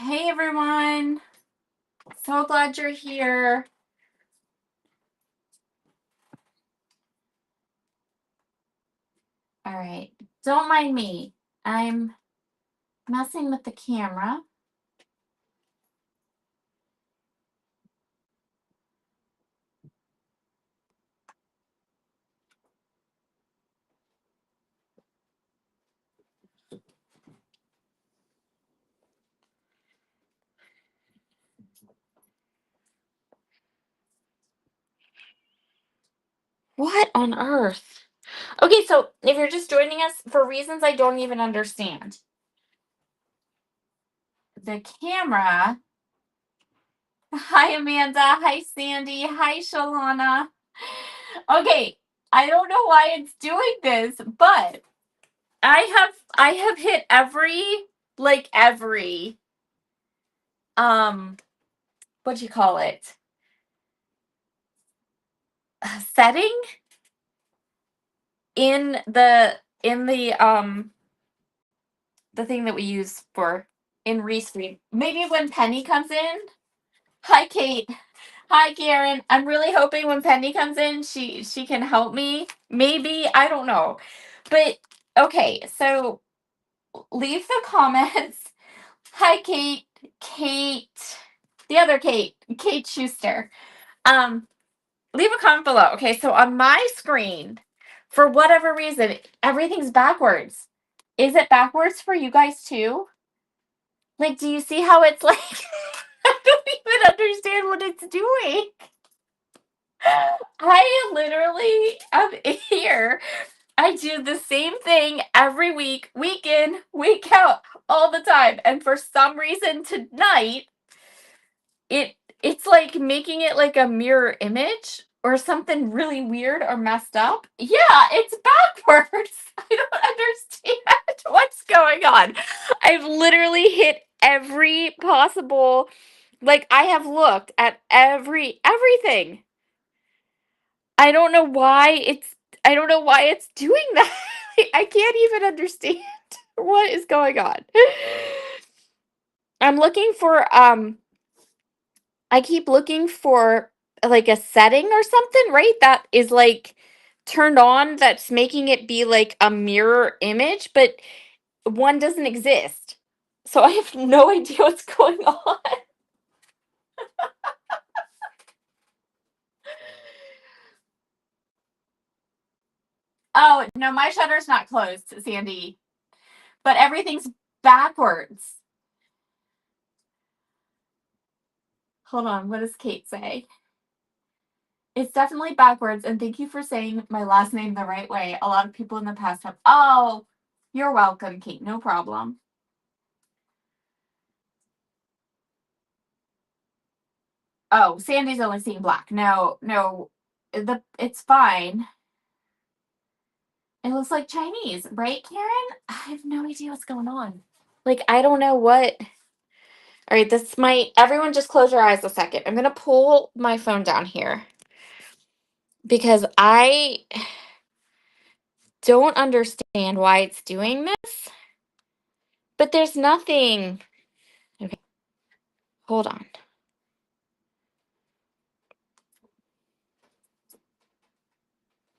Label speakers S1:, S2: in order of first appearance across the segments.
S1: Hey everyone, so glad you're here. All right, don't mind me. I'm messing with the camera. What on earth? Okay, so if you're just joining us for reasons I don't even understand, the camera. Hi Amanda, hi Sandy, hi Shalana. Okay, I don't know why it's doing this, but I have hit every what do you call it? Setting in the thing that we use for in Restream. Maybe when Penny comes in. Hi Kate. Hi Karen. I'm really hoping when Penny comes in she can help me. Maybe, I don't know. But okay, so leave the comments. Hi Kate. Kate. The other Kate. Kate Schuster. Leave a comment below. Okay, so on my screen, for whatever reason, everything's backwards. Is it backwards for you guys too? Like, do you see how it's like? I don't even understand what it's doing. I literally am here. I do the same thing every week, week in, week out, all the time. And for some reason tonight, it's like making it like a mirror image or something really weird or messed up. Yeah, it's backwards. I don't understand what's going on. I've literally hit every possible, like I have looked at everything. I don't know why it's doing that. I can't even understand what is going on. I'm looking for I keep looking for like a setting or something, right? That is like turned on that's making it be like a mirror image, but one doesn't exist. So I have no idea what's going on. Oh, no, my shutter's not closed, Sandy. But everything's backwards. Hold on, what does Kate say? It's definitely backwards, and thank you for saying my last name the right way. A lot of people in the past have. Oh, you're welcome, Kate. No problem. Oh, Sandy's only seeing black. No, it's fine. It looks like Chinese, right, Karen? I have no idea what's going on. Like, I don't know what. All right, this might. Everyone, just close your eyes a second. I'm gonna pull my phone down here because I don't understand why it's doing this. But there's nothing. Okay, hold on.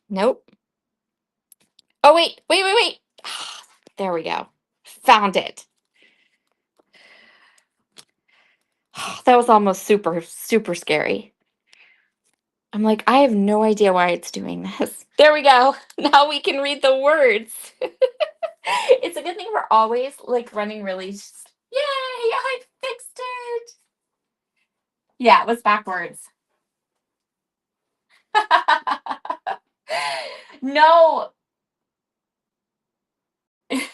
S1: Nope. Oh, wait. There we go. Found it. That was almost super scary. I'm like, I have no idea why it's doing this. There we go. Now we can read the words. It's a good thing we're always like running really. Yay! I fixed it. Yeah, it was backwards. No,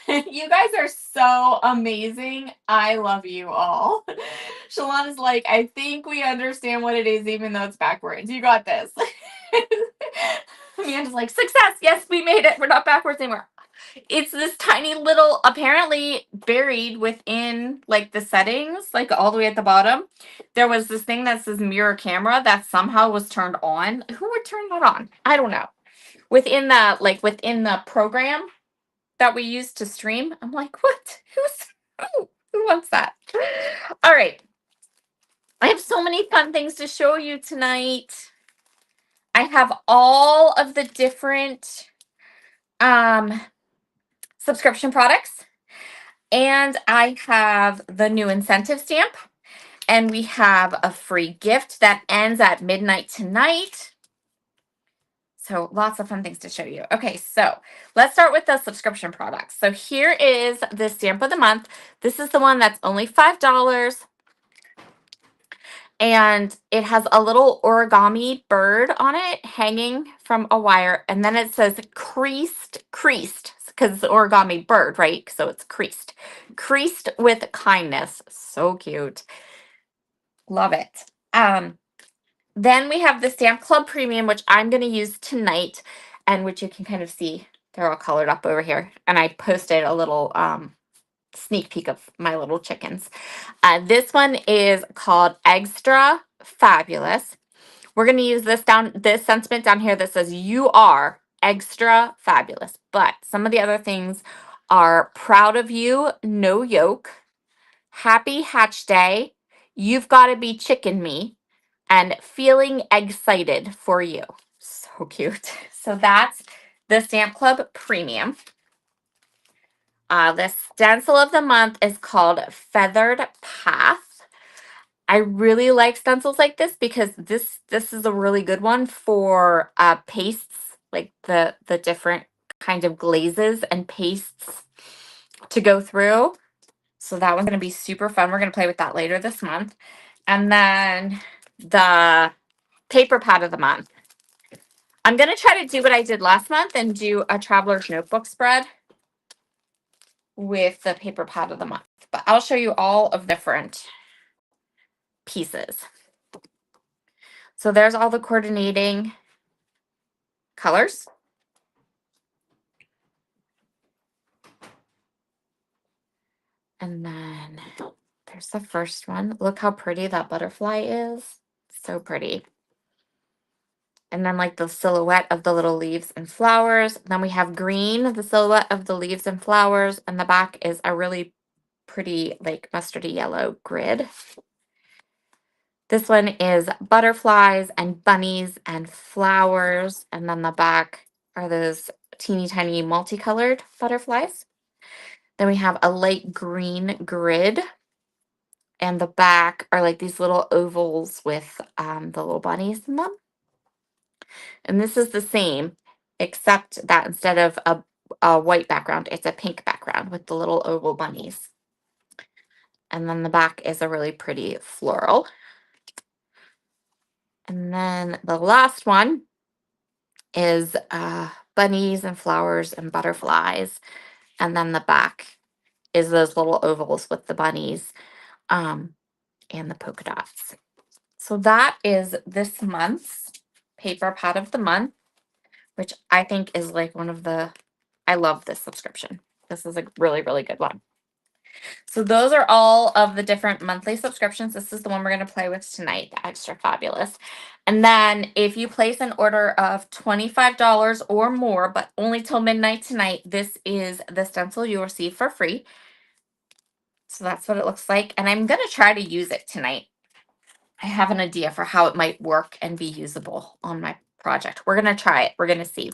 S1: you guys are so amazing. I love you all. Shalon is like, I think we understand what it is, even though it's backwards. You got this. Amanda's like, success. Yes, we made it. We're not backwards anymore. It's this tiny little, apparently buried within like the settings, like all the way at the bottom. There was this thing that says mirror camera that somehow was turned on. Who would turn that on? I don't know. Within the program that we use to stream. I'm like, what? Who wants that? All right. I have so many fun things to show you tonight. I have all of the different subscription products, and I have the new incentive stamp, and we have a free gift that ends at midnight tonight. So lots of fun things to show you. Okay, so let's start with the subscription products. So here is the stamp of the month. This is the one that's only $5. And it has a little origami bird on it hanging from a wire. And then it says creased, because it's an origami bird, right? So it's creased with kindness. So cute. Love it. Then we have the Stamp Club Premium, which I'm going to use tonight, and which you can kind of see. They're all colored up over here. And I posted a little sneak peek of my little chickens. This one is called Extra Fabulous. We're going to use this sentiment down here that says you are extra fabulous. But some of the other things are proud of you, no yoke, happy hatch day, you've got to be chicken me, and feeling excited for you. So cute. So that's the Stamp Club Premium. The stencil of the month is called Feathered Path. I really like stencils like this because this is a really good one for pastes, like the different kind of glazes and pastes to go through. So that one's going to be super fun. We're going to play with that later this month. And then the paper pad of the month. I'm going to try to do what I did last month and do a traveler's notebook spread with the paper pad of the month. But I'll show you all of different pieces. So there's all the coordinating colors. And then there's the first one. Look how pretty that butterfly is. So pretty. And then like the silhouette of the little leaves and flowers. Then we have green, the silhouette of the leaves and flowers. And the back is a really pretty like mustardy yellow grid. This one is butterflies and bunnies and flowers. And then the back are those teeny tiny multicolored butterflies. Then we have a light green grid. And the back are like these little ovals with the little bunnies in them. And this is the same, except that instead of a white background, it's a pink background with the little oval bunnies. And then the back is a really pretty floral. And then the last one is bunnies and flowers and butterflies. And then the back is those little ovals with the bunnies and the polka dots. So that is this month's paper pad of the month, which I think is like one of the, I love this subscription. This is a really, really good one. So those are all of the different monthly subscriptions. This is the one we're going to play with tonight, the Extra Fabulous. And then if you place an order of $25 or more, but only till midnight tonight, this is the stencil you'll receive for free. So that's what it looks like. And I'm going to try to use it tonight. I have an idea for how it might work and be usable on my project. We're going to try it. We're going to see.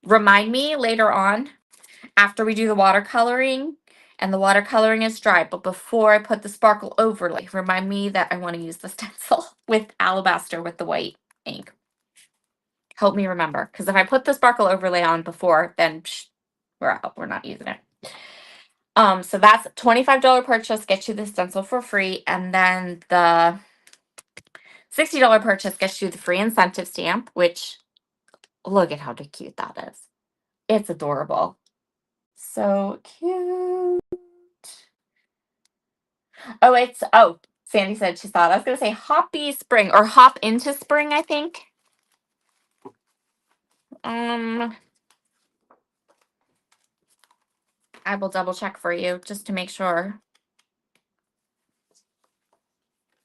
S1: Remind me later on after we do the watercoloring and the watercoloring is dry, but before I put the sparkle overlay, remind me that I want to use the stencil with alabaster with the white ink. Help me remember, because if I put the sparkle overlay on before, then we're out. We're not using it. So that's $25 purchase gets you the stencil for free, and then the $60 purchase gets you the free incentive stamp, which look at how cute that is. It's adorable. So cute. Oh, Sandy said she saw it. I was going to say hoppy spring or hop into spring, I think. I will double check for you just to make sure.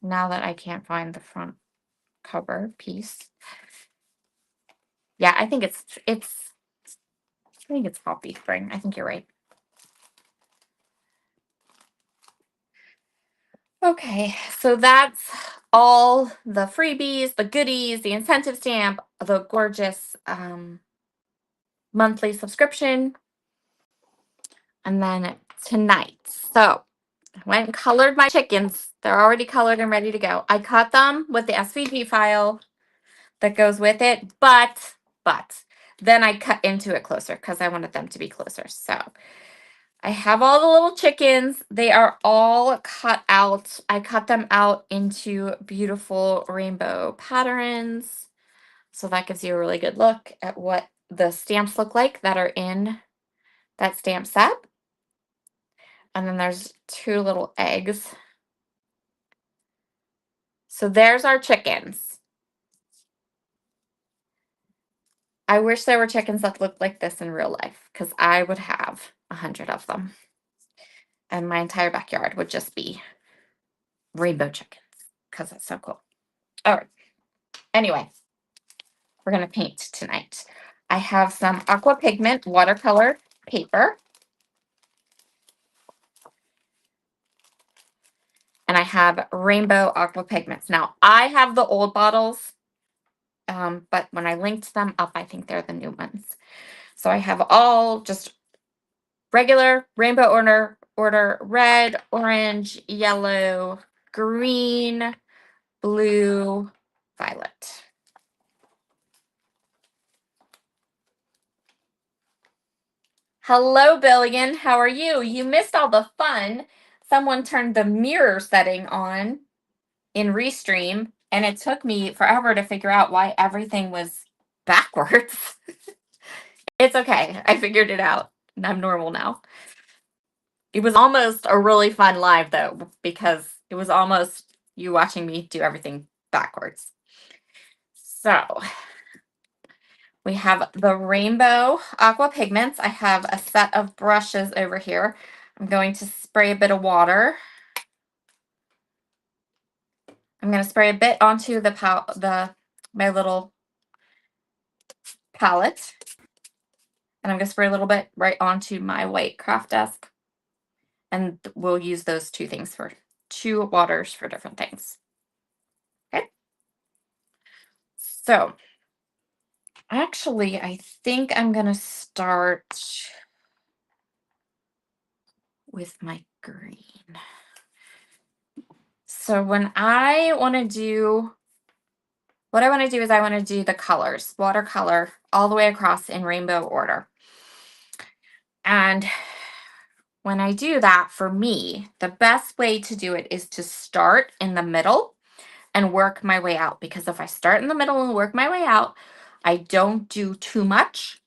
S1: Now that I can't find the front cover piece. Yeah, I think it's hoppy spring. I think you're right. Okay, so that's all the freebies, the goodies, the incentive stamp, the gorgeous monthly subscription, and then tonight. So I went and colored my chickens. They're already colored and ready to go. I cut them with the SVG file that goes with it, but then I cut into it closer because I wanted them to be closer. So I have all the little chickens. They are all cut out. I cut them out into beautiful rainbow patterns. So that gives you a really good look at what the stamps look like that are in that stamp set. And then there's 2 little eggs. So there's our chickens. I wish there were chickens that looked like this in real life because I would have 100 of them. And my entire backyard would just be rainbow chickens because it's so cool. All right. Anyway, we're going to paint tonight. I have some aqua pigment watercolor paper. And I have rainbow aqua pigments. Now, I have the old bottles, but when I linked them up, I think they're the new ones. So I have all just regular rainbow order red, orange, yellow, green, blue, violet. Hello, Billion. How are you? You missed all the fun. Someone turned the mirror setting on in Restream, and it took me forever to figure out why everything was backwards. It's okay. I figured it out. I'm normal now. It was almost a really fun live, though, because it was almost you watching me do everything backwards. So we have the rainbow aqua pigments. I have a set of brushes over here. I'm going to spray a bit of water. I'm going to spray a bit onto my little palette. And I'm going to spray a little bit right onto my white craft desk. And we'll use those 2 things for 2 waters for different things. Okay. So actually, I think I'm going to start with my green. So what I want to do is I want to do the colors, watercolor, all the way across in rainbow order. And when I do that, for me, the best way to do it is to start in the middle and work my way out. Because if I start in the middle and work my way out, I don't do too much.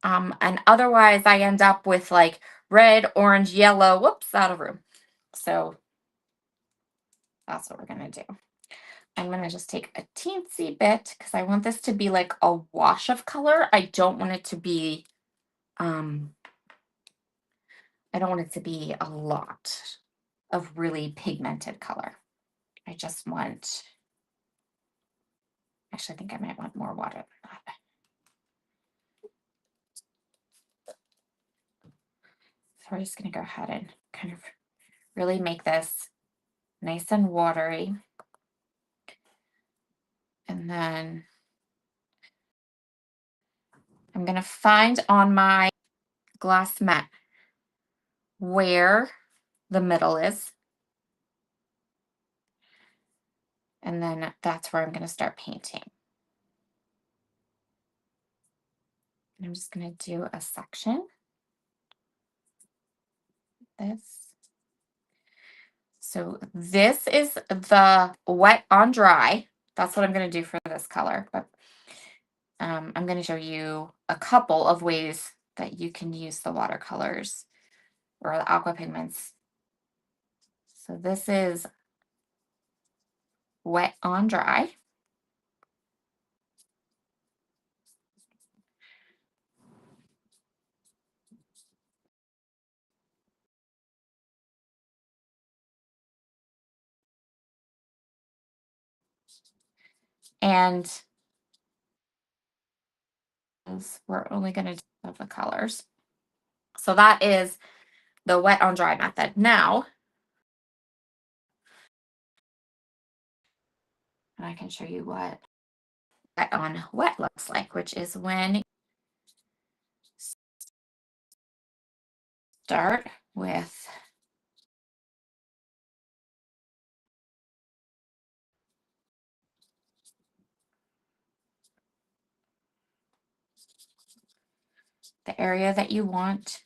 S1: And otherwise, I end up with like red, orange, yellow, whoops, out of room. So that's what we're going to do. I'm going to just take a teensy bit because I want this to be like a wash of color. I don't want it to be, I don't want it to be a lot of really pigmented color. I just want, actually, I think I might want more water than that. So we're just going to go ahead and kind of really make this nice and watery. And then I'm going to find on my glass mat where the middle is. And then that's where I'm going to start painting. And I'm just going to do a section. This. So this is the wet on dry. That's what I'm going to do for this color. But I'm going to show you a couple of ways that you can use the watercolors or the aqua pigments. So this is wet on dry. And we're only going to do the colors. So that is the wet on dry method. Now, and I can show you what wet on wet looks like, which is when you start with the area that you want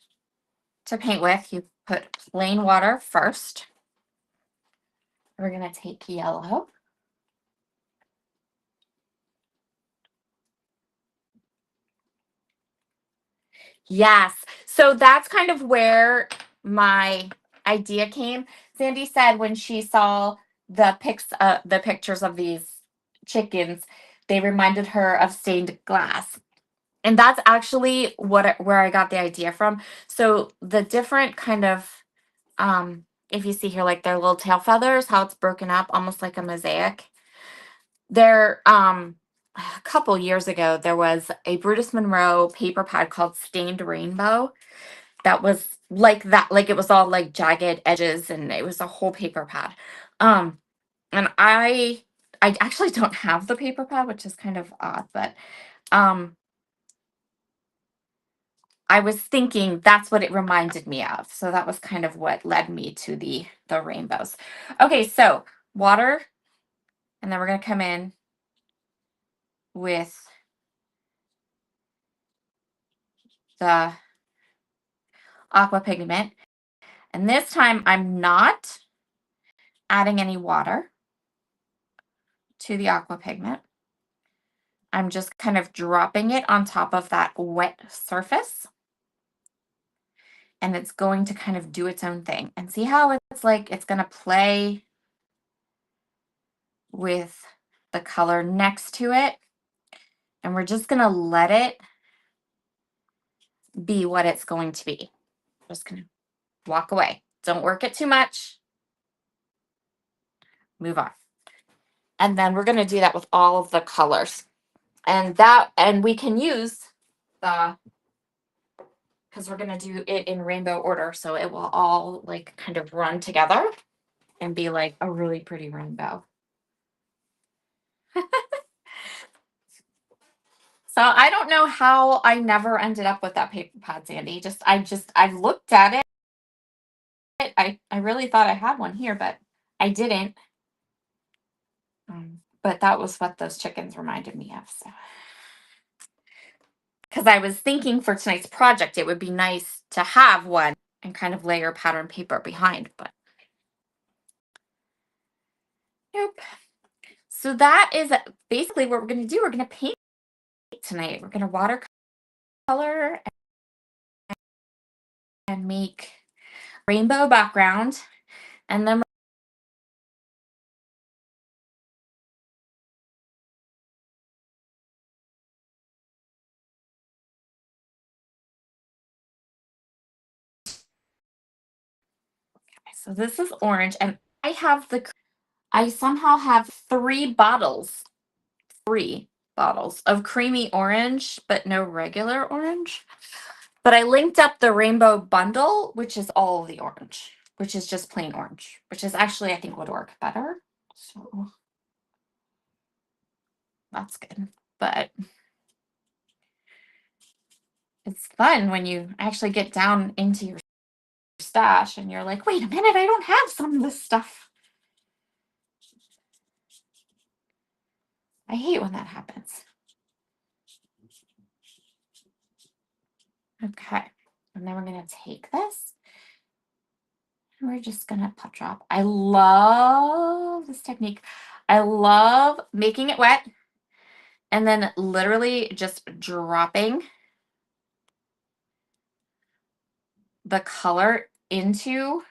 S1: to paint with. You put plain water first. We're going to take yellow. Yes. So that's kind of where my idea came. Sandy said when she saw the pictures of these chickens, they reminded her of stained glass. And that's actually where I got the idea from. So the different kind of if you see here, like their little tail feathers, how it's broken up almost like a mosaic. There a couple years ago there was a Brutus Monroe paper pad called Stained Rainbow that was like that, like it was all like jagged edges and it was a whole paper pad. And I actually don't have the paper pad, which is kind of odd, but um I was thinking that's what it reminded me of. So that was kind of what led me to the rainbows. Okay, so water, and then we're going to come in with the aqua pigment. And this time I'm not adding any water to the aqua pigment. I'm just kind of dropping it on top of that wet surface. And it's going to kind of do its own thing. And see how it's like it's going to play with the color next to it. And we're just going to let it be what it's going to be. Just going to walk away. Don't work it too much. Move on. And then we're going to do that with all of the colors. And we can use the, because we're going to do it in rainbow order, so it will all like kind of run together and be like a really pretty rainbow. So I don't know how I never ended up with that paper pad, Sandy. I looked at it. I really thought I had one here, but I didn't. But that was what those chickens reminded me of. So, because I was thinking for tonight's project, it would be nice to have one and kind of layer pattern paper behind, but nope. So that is basically what we're going to do. We're going to paint tonight. We're going to watercolor and make rainbow background, and then so this is orange, and I somehow have three bottles of creamy orange, but no regular orange. But I linked up the rainbow bundle, which is all the orange, which is just plain orange, which is actually, I think, would work better. So that's good. But it's fun when you actually get down into your stash and you're like, wait a minute, I don't have some of this stuff. I hate when that happens. Okay. And then we're going to take this. And we're just going to put drop. I love this technique. I love making it wet and then literally just dropping the color into,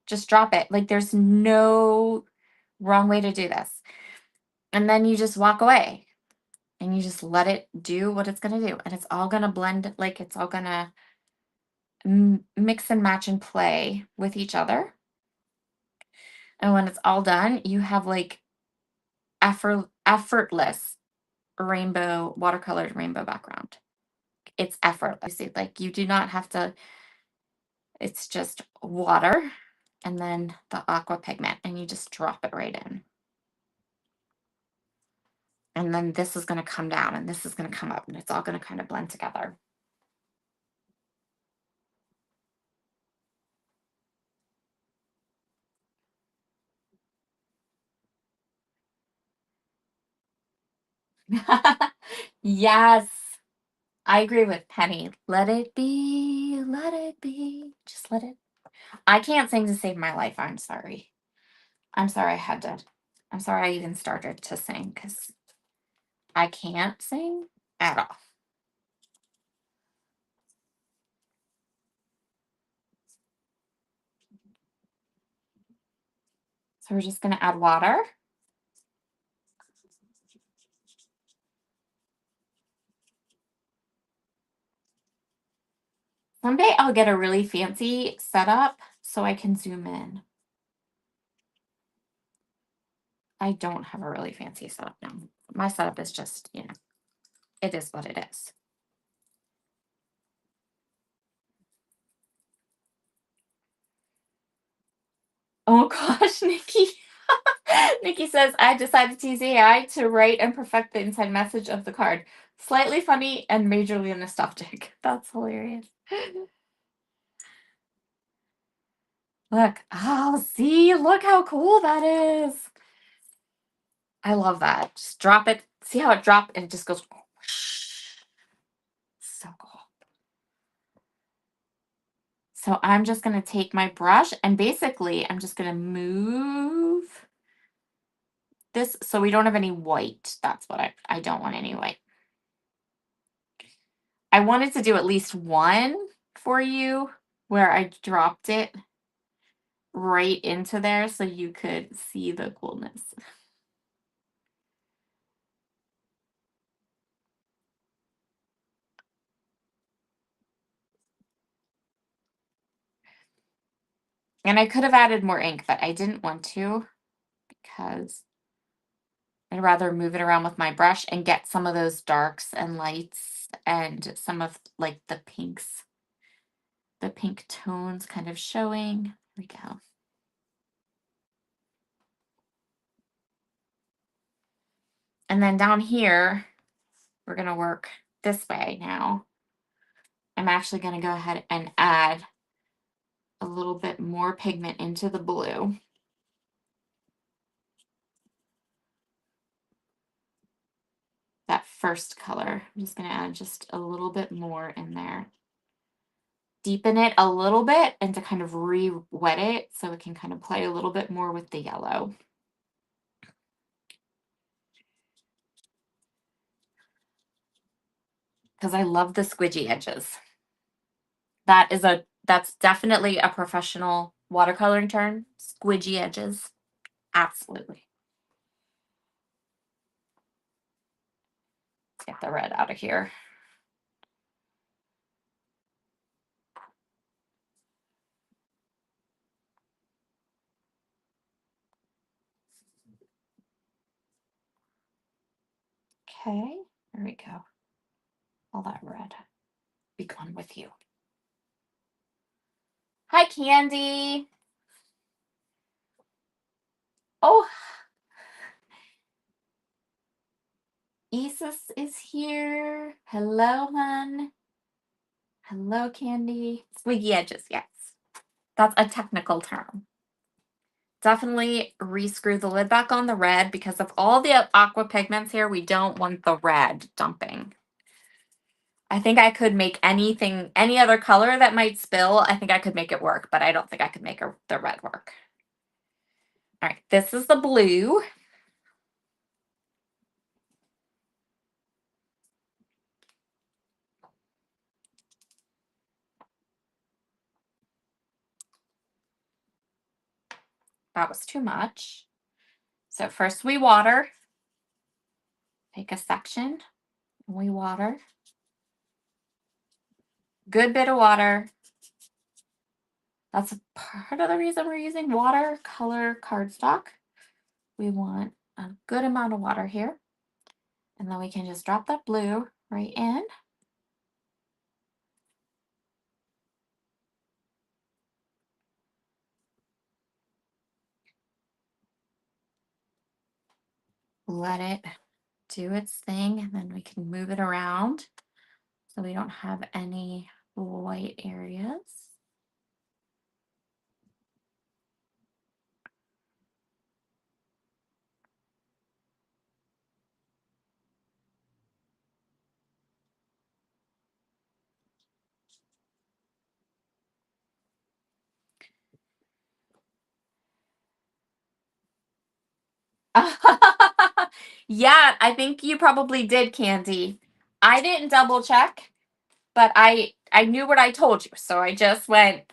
S1: just drop it. Like there's no wrong way to do this. And then you just walk away and you just let it do what it's going to do. And it's all going to blend, like it's all going to mix and match and play with each other. And when it's all done, you have like effortless watercolored rainbow background. It's effortless. Like you do not have to, it's just water and then the aqua pigment and you just drop it right in. And then this is going to come down and this is going to come up and it's all going to kind of blend together. Yes, I agree with Penny. Let it be, let it be. Just let it. I can't sing to save my life. I'm sorry. I'm sorry I had to. I'm sorry I even started to sing because I can't sing at all. So we're just going to add water. Someday I'll get a really fancy setup so I can zoom in. I don't have a really fancy setup now. My setup is just, it is what it is. Oh gosh, Nikki. Nikki says, I decided to use AI to write and perfect the inside message of the card. Slightly funny and majorly nostalgic. That's hilarious. Look. Oh, see, look how cool that is. I love that. Just drop it. See how it dropped and it just goes. So cool. So I'm just going to take my brush and basically I'm just going to move this so we don't have any white. That's what I don't want any white. I wanted to do at least one for you where I dropped it right into there so you could see the coolness. And I could have added more ink, but I didn't want to because I'd rather move it around with my brush and get some of those darks and lights and some of like the pinks, the pink tones kind of showing. Here we go. And then down here, we're going to work this way now. I'm actually going to go ahead and add a little bit more pigment into the blue. That first color. I'm just going to add just a little bit more in there. Deepen it a little bit and to kind of re-wet it so it can kind of play a little bit more with the yellow. Because I love the squidgy edges. That's definitely a professional watercoloring term. Squidgy edges. Absolutely. Let's get the red out of here. Okay, there we go. All that red. Be gone with you. Hi, Candy. Oh, Isis is here. Hello, hun. Hello, Candy. Squiggy edges, yes. That's a technical term. Definitely rescrew the lid back on the red because of all the aqua pigments here, we don't want the red dumping. I think I could make anything, any other color that might spill, I think I could make it work, but I don't think I could make the red work. All right, this is the blue. That was too much. So first we water. Take a section and we water. Good bit of water. That's a part of the reason we're using watercolor cardstock. We want a good amount of water here. And then we can just drop that blue right in. Let it do its thing, and then we can move it around so we don't have any white areas. Yeah, I think you probably did, Candy. I didn't double check, but I knew what I told you, so I just went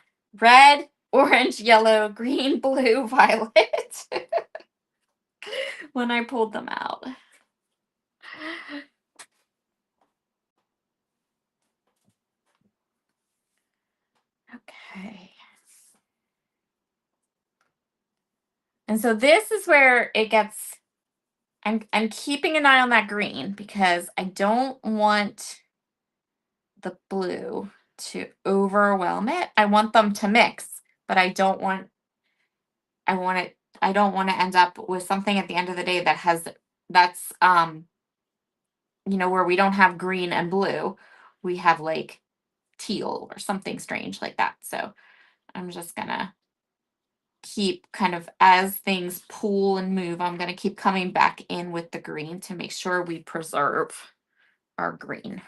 S1: red, orange, yellow, green, blue, violet when I pulled them out. Okay. And so this is where it gets, I'm keeping an eye on that green because I don't want the blue to overwhelm it. I want them to mix, but I don't want to end up with something at the end of the day that's where we don't have green and blue. We have like teal or something strange like that. So I'm just gonna keep kind of, as things pool and move, I'm gonna keep coming back in with the green to make sure we preserve our green.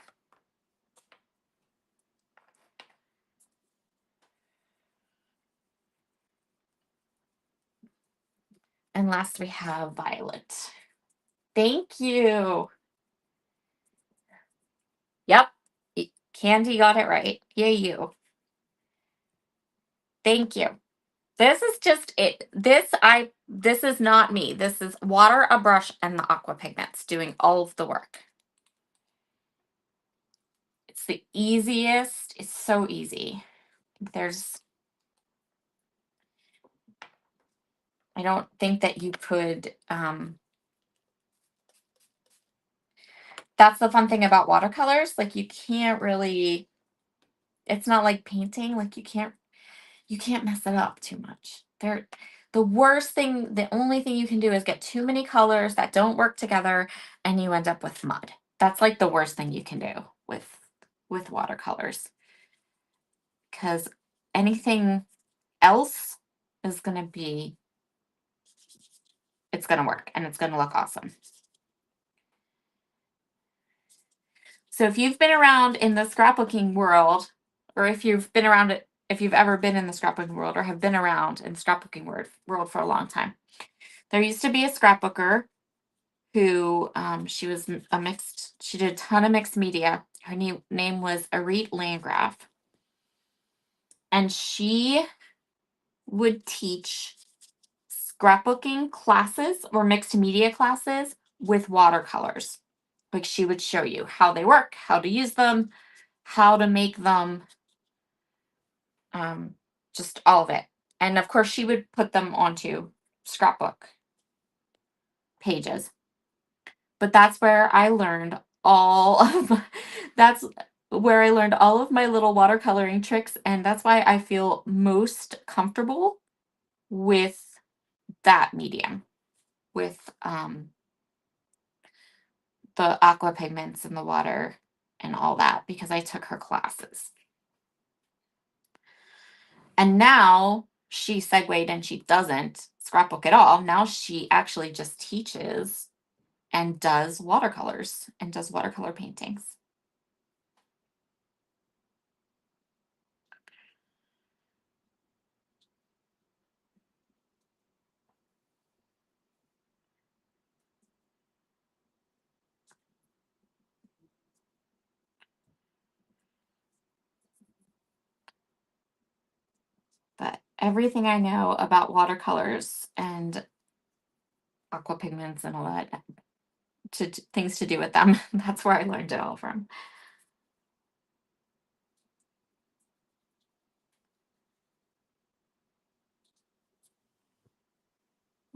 S1: And last we have violet. Thank you. Yep. Candy got it right. Yay, you. Thank you. This is just it. This is not me. This is water, a brush, and the aqua pigments doing all of the work. It's the easiest. It's so easy. I don't think that you could, that's the fun thing about watercolors. Like you can't really, it's not like painting. Like you can't mess it up too much. The only thing you can do is get too many colors that don't work together and you end up with mud. That's like the worst thing you can do with watercolors. Because anything else is going to be, it's going to work and it's going to look awesome. So if you've been around in the scrapbooking world, or if you've ever been in the scrapbooking world or have been around in the scrapbooking world for a long time, there used to be a scrapbooker who, she did a ton of mixed media. Her name was Arit Landgraf. And she would teach scrapbooking classes or mixed media classes with watercolors. Like she would show you how they work, how to use them, how to make them, just all of it. And of course, she would put them onto scrapbook pages. But that's where I learned that's where I learned all of my little watercoloring tricks, and that's why I feel most comfortable with that medium, with the aqua pigments and the water and all that, because I took her classes. And now she segued and she doesn't scrapbook at all. Now she actually just teaches and does watercolors and does watercolor paintings. But everything I know about watercolors and aqua pigments and all that, things to do with them, that's where I learned it all from.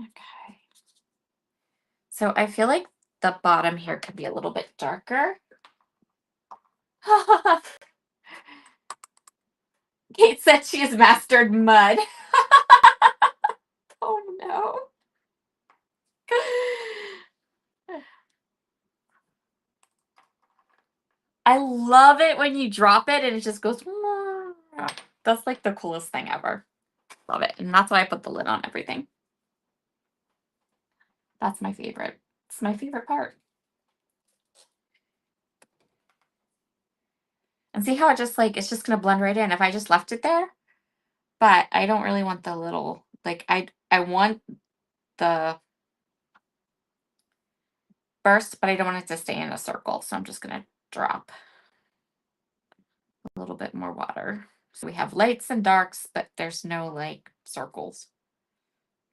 S1: Okay. So I feel like the bottom here could be a little bit darker. Kate said she has mastered mud. Oh no. I love it when you drop it and it just goes. That's like the coolest thing ever. Love it. And that's why I put the lid on everything. That's my favorite. It's my favorite part. And see how it just like, it's just going to blend right in if I just left it there. But I don't really want the little, like, I want the burst, but I don't want it to stay in a circle. So I'm just going to drop a little bit more water. So we have lights and darks, but there's no like circles,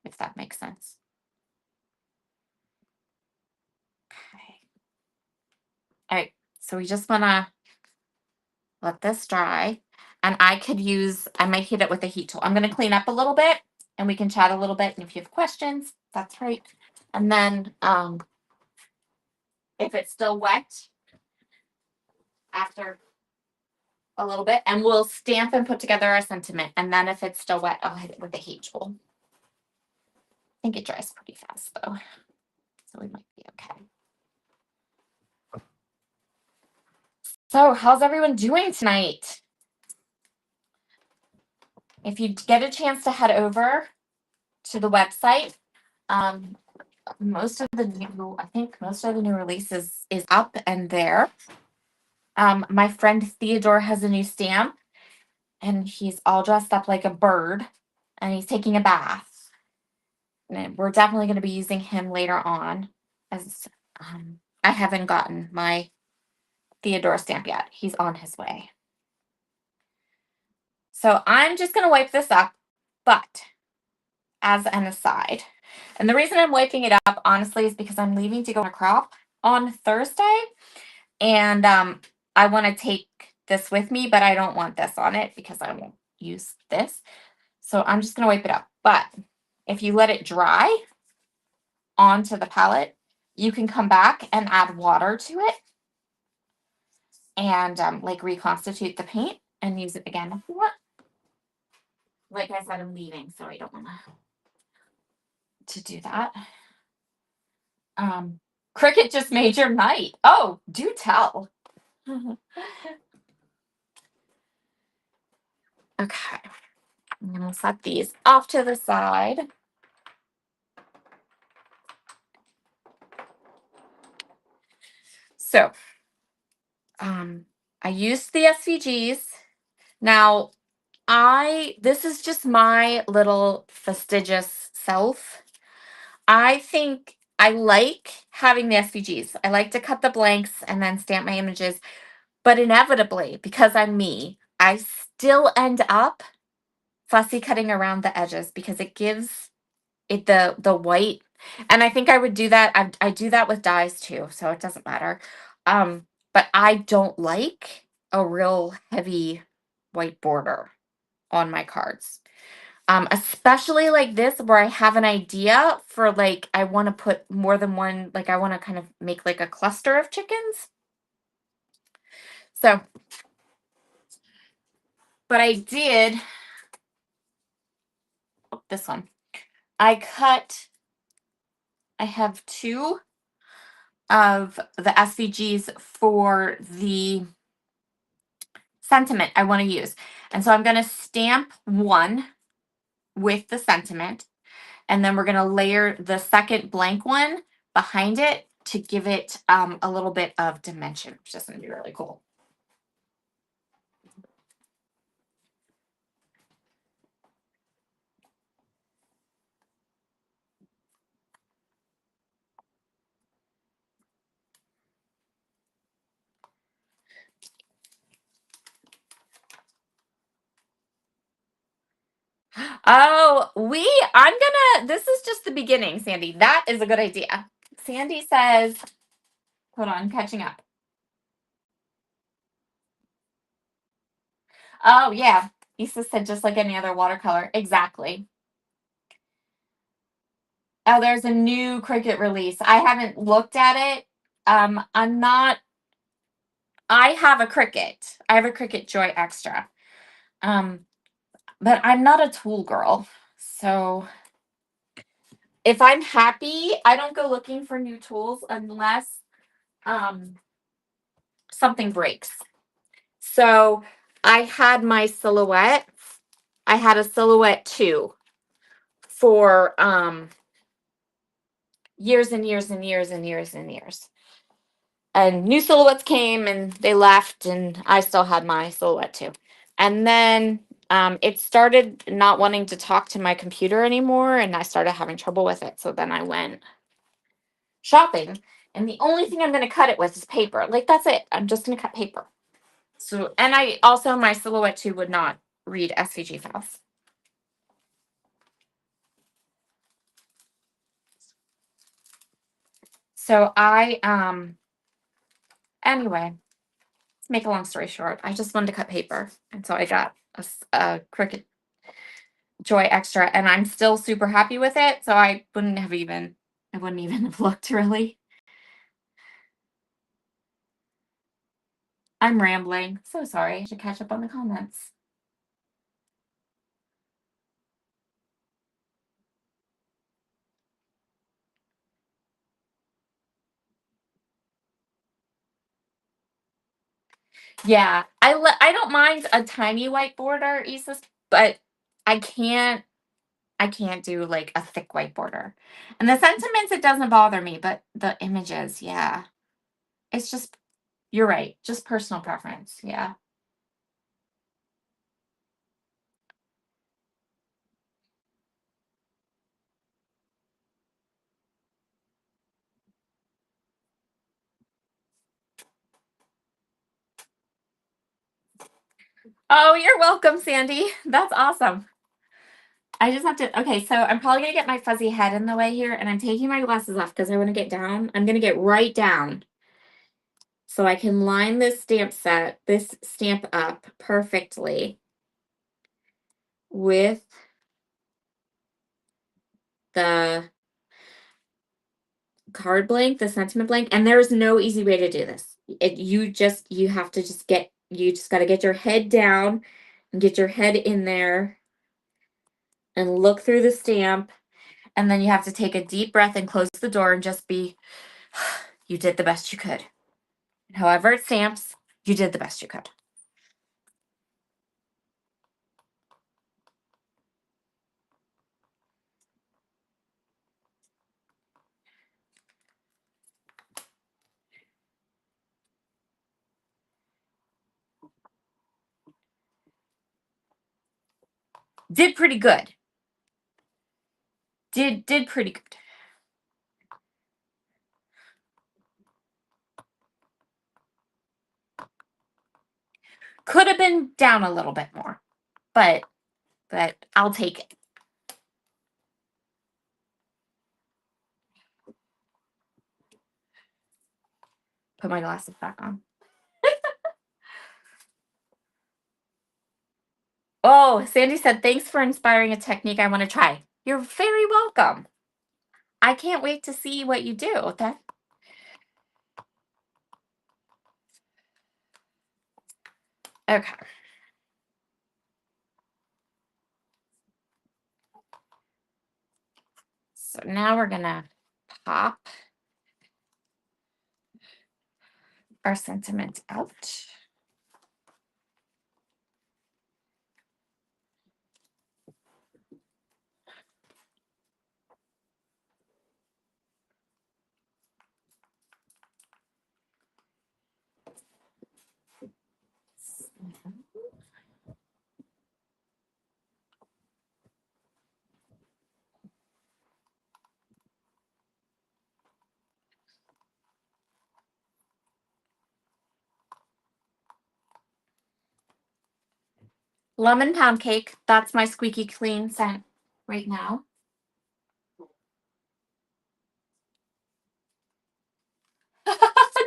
S1: if that makes sense. Okay. All right. So we just want to let this dry. And I might hit it with a heat tool. I'm going to clean up a little bit and we can chat a little bit. And if you have questions, that's right. And then if it's still wet after a little bit, and we'll stamp and put together our sentiment. And then if it's still wet, I'll hit it with a heat tool. I think it dries pretty fast though. So we might be okay. So how's everyone doing tonight? If you get a chance to head over to the website, I think most of the new releases is up and there. My friend Theodore has a new stamp and he's all dressed up like a bird and he's taking a bath. And we're definitely going to be using him later on, as I haven't gotten my Theodore stamp yet. He's on his way. So I'm just going to wipe this up, but as an aside, and the reason I'm wiping it up, honestly, is because I'm leaving to go on a crop on Thursday. And I want to take this with me, but I don't want this on it because I won't use this. So I'm just going to wipe it up. But if you let it dry onto the palette, you can come back and add water to it and like reconstitute the paint and use it again if you want. Like I said, I'm leaving, so I don't want to do that. Cricket just made your night. Oh, do tell. Okay. I'm going to set these off to the side. So, I used the SVGs. Now, this is just my little fastidious self. I think I like having the SVGs. I like to cut the blanks and then stamp my images. But inevitably, because I'm me, I still end up fussy cutting around the edges because it gives it the white. And I think I would do that. I do that with dyes too, so it doesn't matter. But I don't like a real heavy white border on my cards. Especially like this where I have an idea for like, I want to put more than one, like I want to kind of make like a cluster of chickens. So, but I did, this one, I have two of the SVGs for the sentiment I want to use. And so I'm going to stamp one with the sentiment, and then we're going to layer the second blank one behind it to give it a little bit of dimension, which is going to be really cool. Oh, this is just the beginning, Sandy. That is a good idea. Sandy says, hold on, catching up. Oh, yeah. Issa said just like any other watercolor. Exactly. Oh, there's a new Cricut release. I haven't looked at it. I have a Cricut. I have a Cricut Joy Extra. But I'm not a tool girl. So if I'm happy, I don't go looking for new tools unless something breaks. So I had my silhouette. I had a silhouette 2 for years and years and years and years and years. And new silhouettes came and they left, and I still had my silhouette 2. And then it started not wanting to talk to my computer anymore, and I started having trouble with it. So then I went shopping, and the only thing I'm going to cut it with is paper. Like, that's it. I'm just going to cut paper. So, and I also, my silhouette 2 would not read SVG files. So anyway, to make a long story short, I just wanted to cut paper. And so I got a Cricut Joy Extra, and I'm still super happy with it. So I wouldn't even have looked, really. I'm rambling. So sorry. I should catch up on the comments. Yeah, I don't mind a tiny white border, Isis, but I can't do like a thick white border. And the sentiments, it doesn't bother me, but the images, yeah. It's just, you're right, just personal preference. Yeah. Oh, you're welcome, Sandy. That's awesome. I just have to, okay, so I'm probably gonna get my fuzzy head in the way here, and I'm taking my glasses off because I want to get down. I'm gonna get right down so I can line this stamp up perfectly with the card blank, the sentiment blank, and there's no easy way to do this. You just got to get your head down and get your head in there and look through the stamp, and then you have to take a deep breath and close the door and just be, you did the best you could. However it stamps, you did the best you could. Did pretty good. Did pretty good. Could have been down a little bit more, but I'll take it. Put my glasses back on. Oh, Sandy said, thanks for inspiring a technique I want to try. You're very welcome. I can't wait to see what you do. Okay. Okay. So now we're going to pop our sentiment out. Lemon pound cake. That's my squeaky clean scent right now.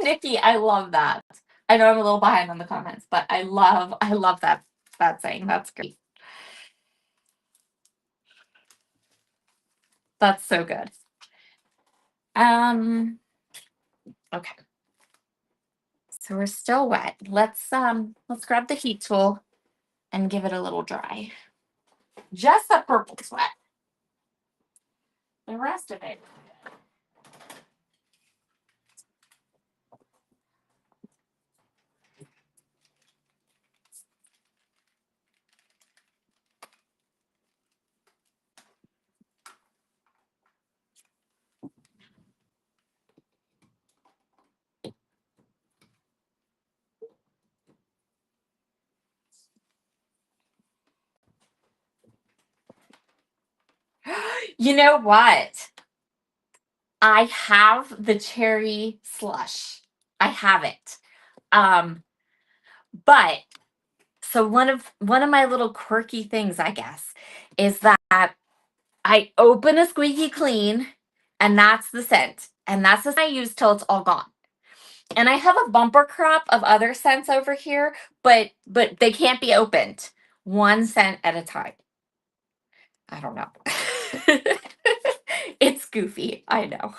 S1: Nikki, I love that. I know I'm a little behind on the comments, but I love that saying. That's great. That's so good. Okay. So we're still wet. Let's grab the heat tool and give it a little dry. Just the purple's wet. The rest of it. You know what? I have the cherry slush. I have it. Um, but so one of my little quirky things, I guess, is that I open a squeaky clean, and that's the scent. And that's the scent I use till it's all gone. And I have a bumper crop of other scents over here, but they can't be opened. One scent at a time. I don't know. It's goofy, I know.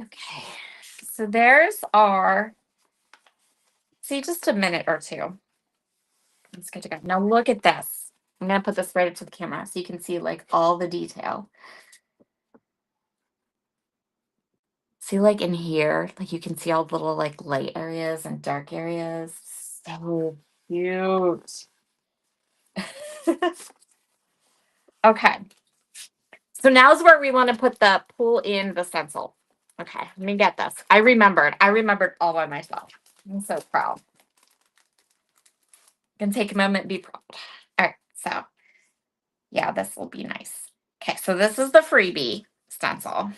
S1: Okay. So there's our, see, just a minute or two. It's good to go. Now look at this. I'm gonna put this right up to the camera so you can see like all the detail. See, like in here, like you can see all the little like light areas and dark areas. So cute. Okay. So now's where we want to put the pull in the stencil. Okay, let me get this. I remembered. I remembered all by myself. I'm so proud. Can take a moment, be proud. All right, so yeah, this will be nice. Okay, so this is the freebie stencil.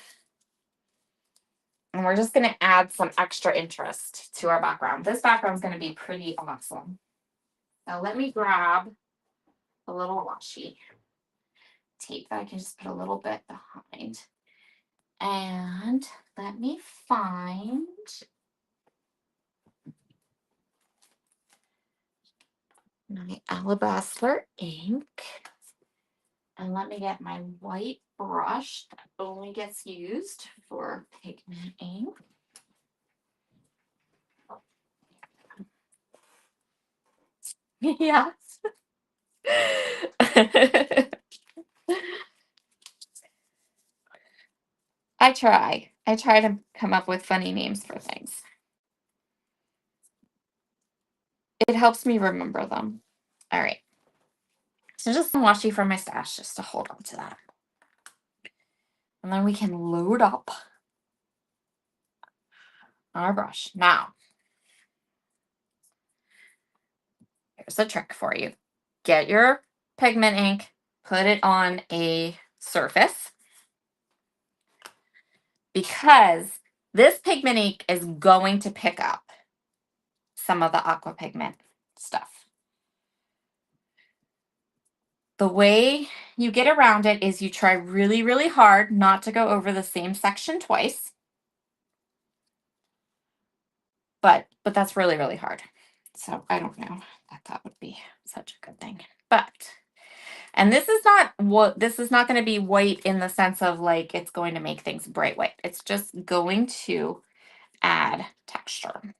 S1: And we're just going to add some extra interest to our background. This background is going to be pretty awesome. Now let me grab a little washi tape that I can just put a little bit behind. And let me find my alabaster ink. And let me get my white brush that only gets used for pigment ink. Yes. I try. I try to come up with funny names for things. It helps me remember them. All right. So just some washi from my stash just to hold on to that. And then we can load up our brush. Now, here's a trick for you. Get your pigment ink, put it on a surface, because this pigment ink is going to pick up some of the aqua pigment stuff. The way you get around it is you try really, really hard not to go over the same section twice. But that's really, really hard. So I don't know that would be such a good thing. But, and this is not going to be white in the sense of like it's going to make things bright white. It's just going to add texture.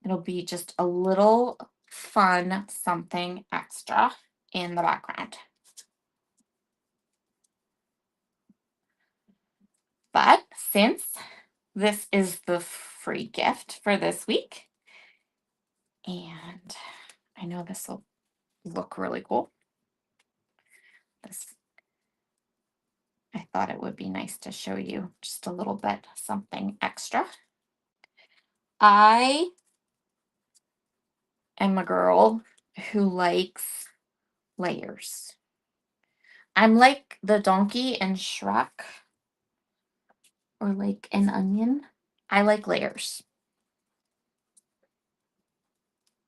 S1: It'll be just a little fun something extra in the background. But since this is the free gift for this week, and I know this will look really cool. I thought it would be nice to show you just a little bit something extra. I am a girl who likes layers. I'm like the donkey in Shrek, or like an onion. I like layers.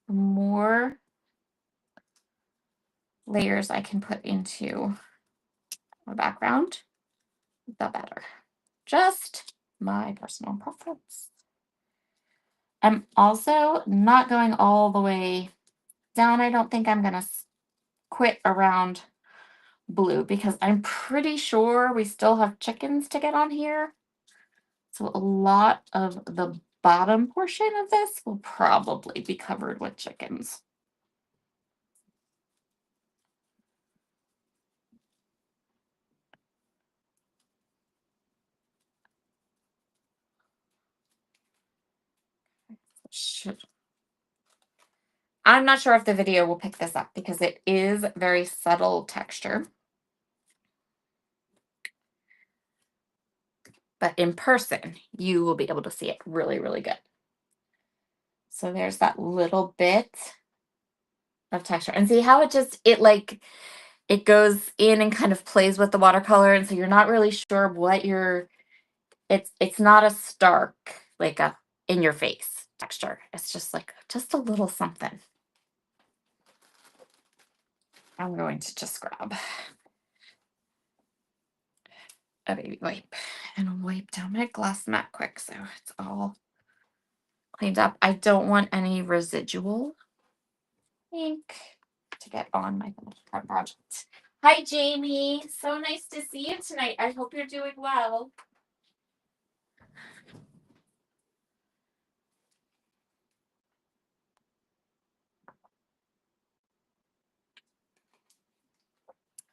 S1: The more layers I can put into a background, the better. Just my personal preference. I'm also not going all the way down. I don't think I'm going to quit around blue because I'm pretty sure we still have chickens to get on here. So a lot of the bottom portion of this will probably be covered with chickens. I'm not sure if the video will pick this up because it is very subtle texture. But in person, you will be able to see it really, really good. So there's that little bit of texture. And see how it goes in and kind of plays with the watercolor. And so you're not really sure what it's not a stark, like a in your face texture. It's just like just a little something. I'm going to just grab a baby wipe and wipe down my glass mat quick so it's all cleaned up. I don't want any residual ink to get on my finished project. Hi, Jamie. So nice to see you tonight. I hope you're doing well.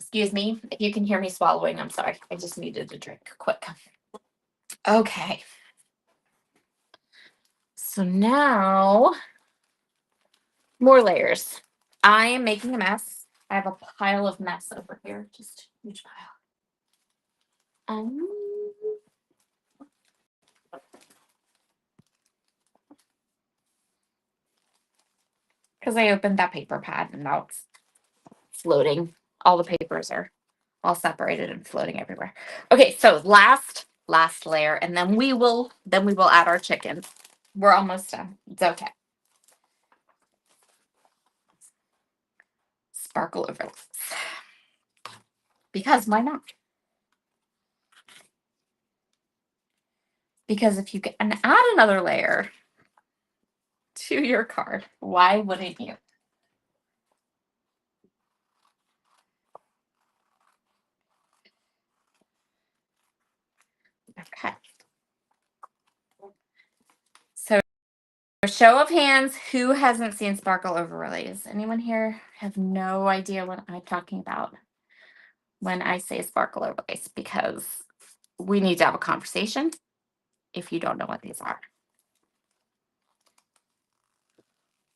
S1: Excuse me if you can hear me swallowing. I'm sorry. I just needed a drink quick. Okay. So now more layers. I am making a mess. I have a pile of mess over here. Just a huge pile. Because I opened that paper pad and now it's floating. All the papers are all separated and floating everywhere. Okay, so last layer, and then we will add our chicken. We're almost done. It's okay. Sparkle overlays. Because why not? Because if you can add another layer to your card, why wouldn't you? Okay. So show of hands, who hasn't seen sparkle overlays? Anyone here have no idea what I'm talking about when I say sparkle overlays? Because we need to have a conversation if you don't know what these are.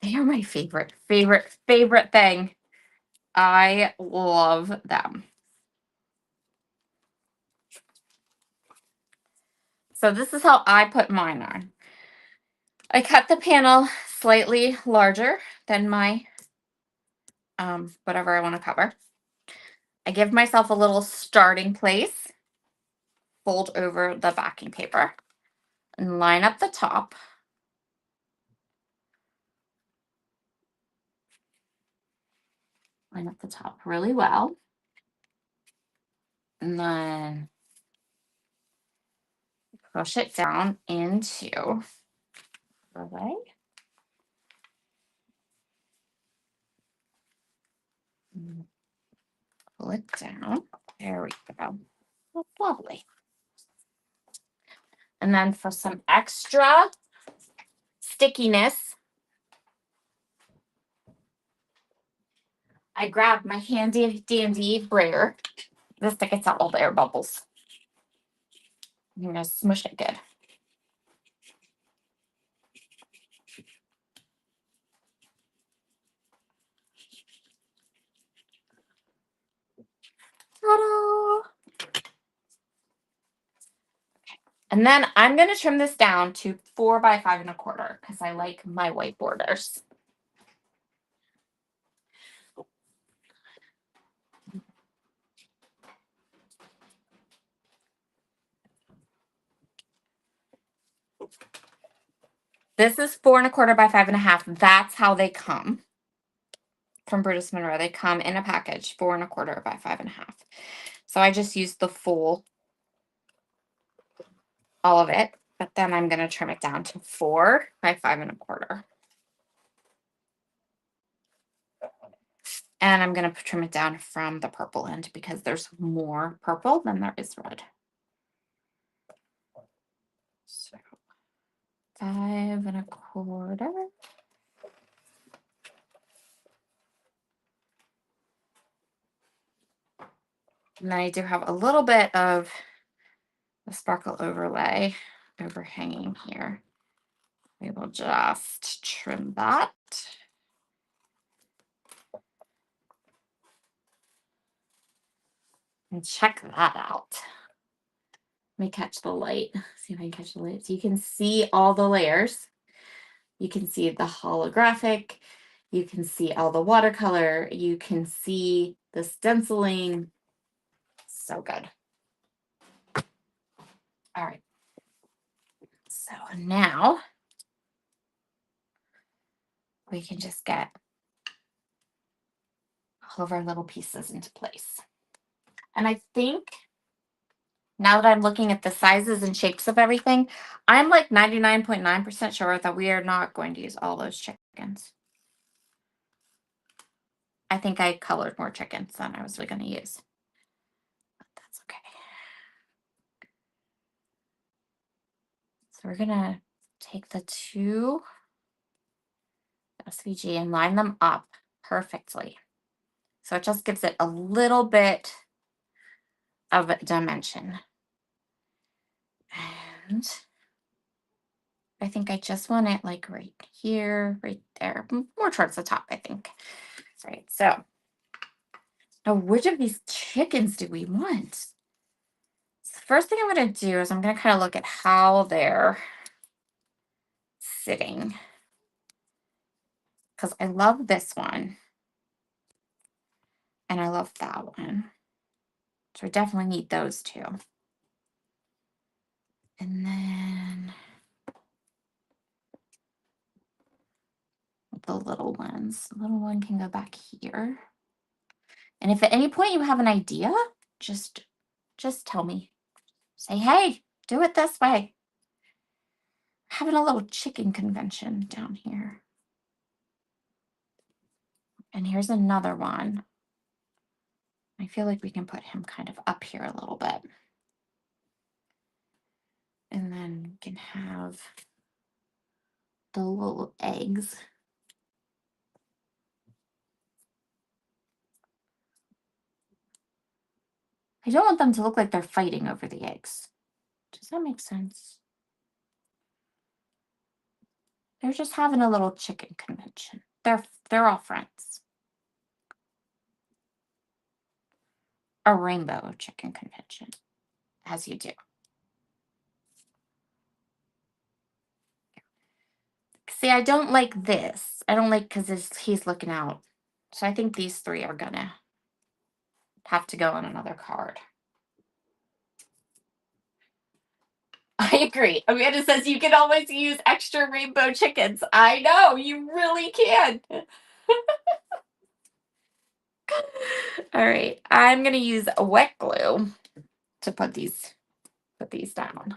S1: They are my favorite thing. I love them. So this is how I put mine on. I cut the panel slightly larger than my whatever I want to cover. I give myself a little starting place, fold over the backing paper, and line up the top. Line up the top really well. And then push it down into the leg. Pull it down. There we go. Oh, lovely. And then for some extra stickiness, I grabbed my handy dandy brayer. This gets out all the air bubbles. I'm gonna smush it good. Ta-da! And then I'm going to trim this down to 4 by 5 1/4 because I like my white borders. This is 4 1/4 by 5 1/2. That's how they come from Brutus Monroe. They come in a package, 4 1/4 by 5 1/2. So I just used the full, all of it, but then I'm going to trim it down to 4 by 5 1/4. And I'm going to trim it down from the purple end because there's more purple than there is red. So 5 1/4. And then I do have a little bit of the sparkle overlay overhanging here. We will just trim that. And check that out. Let me catch the light. See if I can catch the light. So you can see all the layers. You can see the holographic. You can see all the watercolor. You can see the stenciling. So good. All right. So now we can just get all of our little pieces into place. And I think now that I'm looking at the sizes and shapes of everything, I'm like 99.9% sure that we are not going to use all those chickens. I think I colored more chickens than I was really going to use. But that's okay. So we're going to take the two SVG and line them up perfectly. So it just gives it a little bit of a dimension. And I think I just want it like right here, right there, more towards the top, I think. Right, so now which of these chickens do we want? So the first thing I'm going to do is I'm going to kind of look at how they're sitting. Because I love this one. And I love that one. So I definitely need those two. And then the little ones. The little one can go back here. And if at any point you have an idea, just tell me. Say, hey, do it this way. Having a little chicken convention down here. And here's another one. I feel like we can put him kind of up here a little bit. And then we can have the little eggs. I don't want them to look like they're fighting over the eggs. Does that make sense? They're just having a little chicken convention. They're all friends. A rainbow chicken convention, as you do. See, I don't like this. I don't like because he's looking out. So I think these three are gonna have to go on another card. I agree. Amanda says you can always use extra rainbow chickens. I know, you really can. All right, I'm gonna use a wet glue to put these down.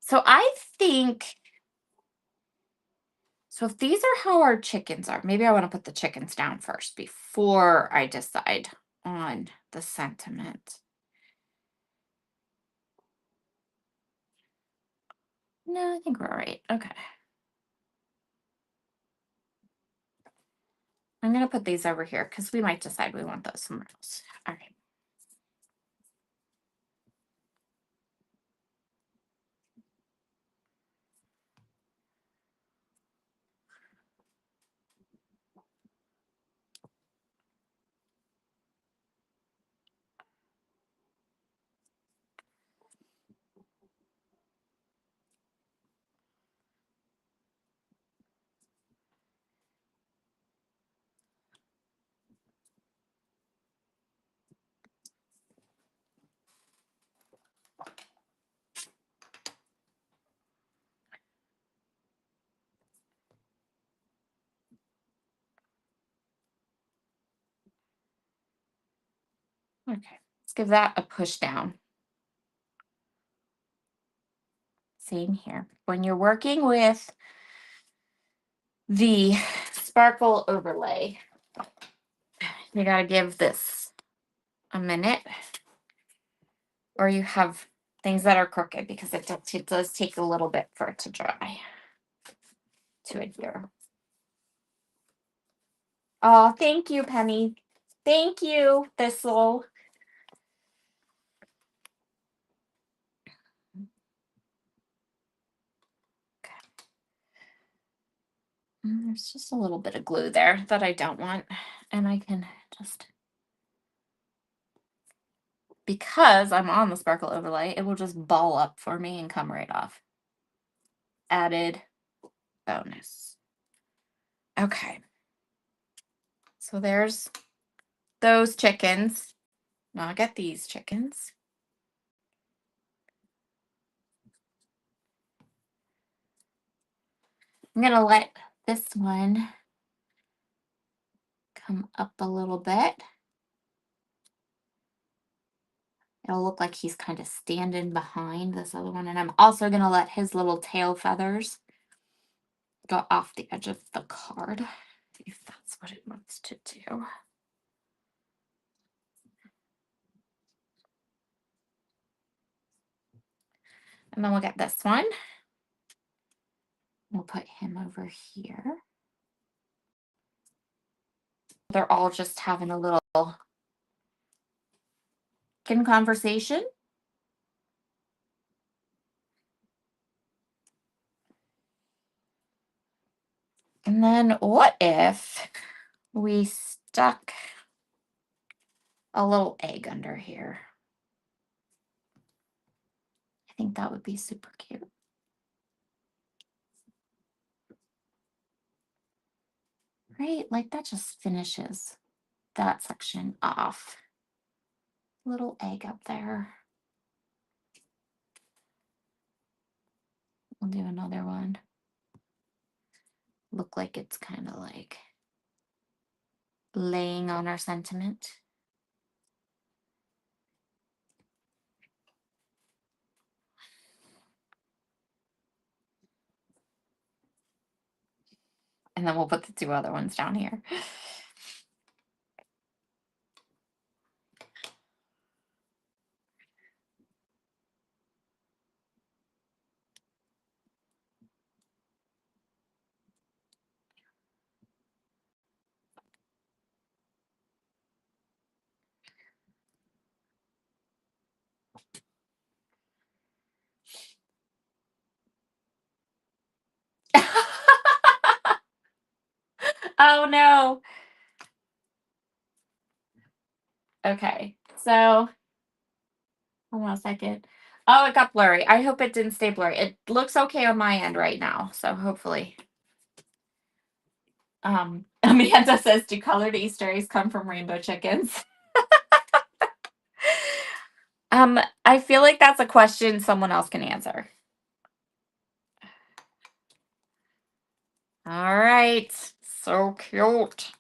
S1: So I think, so if these are how our chickens are, maybe I want to put the chickens down first before I decide on the sentiment. No, I think we're all right. Okay. I'm going to put these over here because we might decide we want those somewhere else. All right. Okay, let's give that a push down. Same here. When you're working with the sparkle overlay, you gotta give this a minute, or you have things that are crooked because it does take a little bit for it to dry, to adhere. Oh, thank you, Penny. Thank you, Thistle. There's just a little bit of glue there that I don't want. And I can just, because I'm on the sparkle overlay, it will just ball up for me and come right off. Added bonus. Okay. So there's those chickens. Now I get these chickens. I'm going to let this one come up a little bit. It'll look like he's kind of standing behind this other one. And I'm also going to let his little tail feathers go off the edge of the card, if that's what it wants to do. And then we'll get this one. We'll put him over here. They're all just having a little conversation. And then what if we stuck a little egg under here? I think that would be super cute. Right? Like that just finishes that section off. Little egg up there. We'll do another one. Look like it's kind of like laying on our sentiment. And then we'll put the two other ones down here. Oh no. Okay, so hold on a second. Oh, it got blurry. I hope it didn't stay blurry. It looks okay on my end right now, so hopefully. Amanda says, do colored Easter eggs come from rainbow chickens? I feel like that's a question someone else can answer. All right, so cute.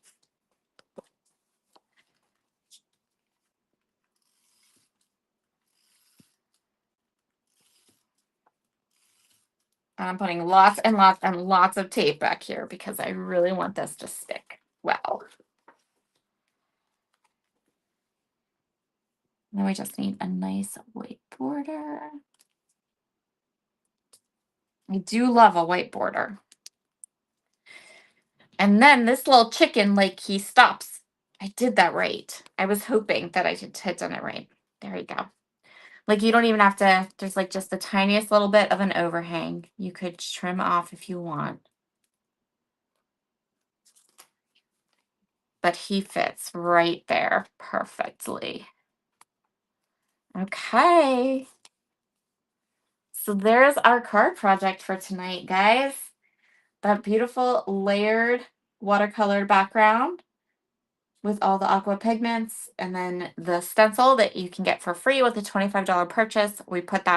S1: I'm putting lots and lots and lots of tape back here because I really want this to stick well. Now we just need a nice white border. I do love a white border. And then this little chicken, like he stops. I did that right. I was hoping that I had done it right. There you go. Like you don't even have to, there's like just the tiniest little bit of an overhang. You could trim off if you want. But he fits right there perfectly. Okay. So there's our card project for tonight, guys. That beautiful layered watercolor background with all the aqua pigments, and then the stencil that you can get for free with a $25 purchase. We put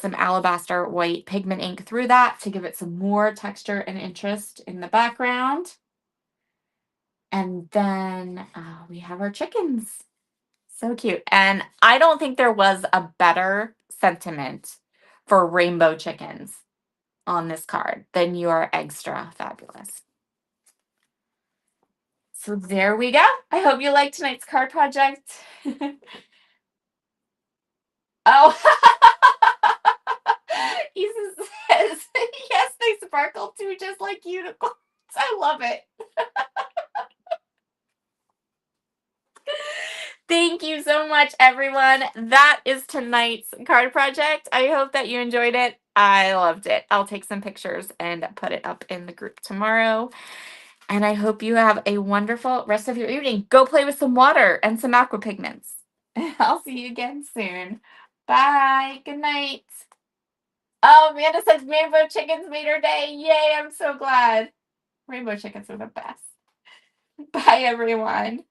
S1: some alabaster white pigment ink through that to give it some more texture and interest in the background. And then we have our chickens. So cute. And I don't think there was a better sentiment for rainbow chickens on this card than you are extra fabulous. So there we go. I hope you liked tonight's card project. Oh, he says, yes, they sparkle too, just like unicorns. I love it. Thank you so much, everyone. That is tonight's card project. I hope that you enjoyed it. I loved it. I'll take some pictures and put it up in the group tomorrow. And I hope you have a wonderful rest of your evening. Go play with some water and some aqua pigments. I'll see you again soon. Bye. Good night. Oh, Amanda says rainbow chickens made her day. Yay, I'm so glad. Rainbow chickens are the best. Bye, everyone.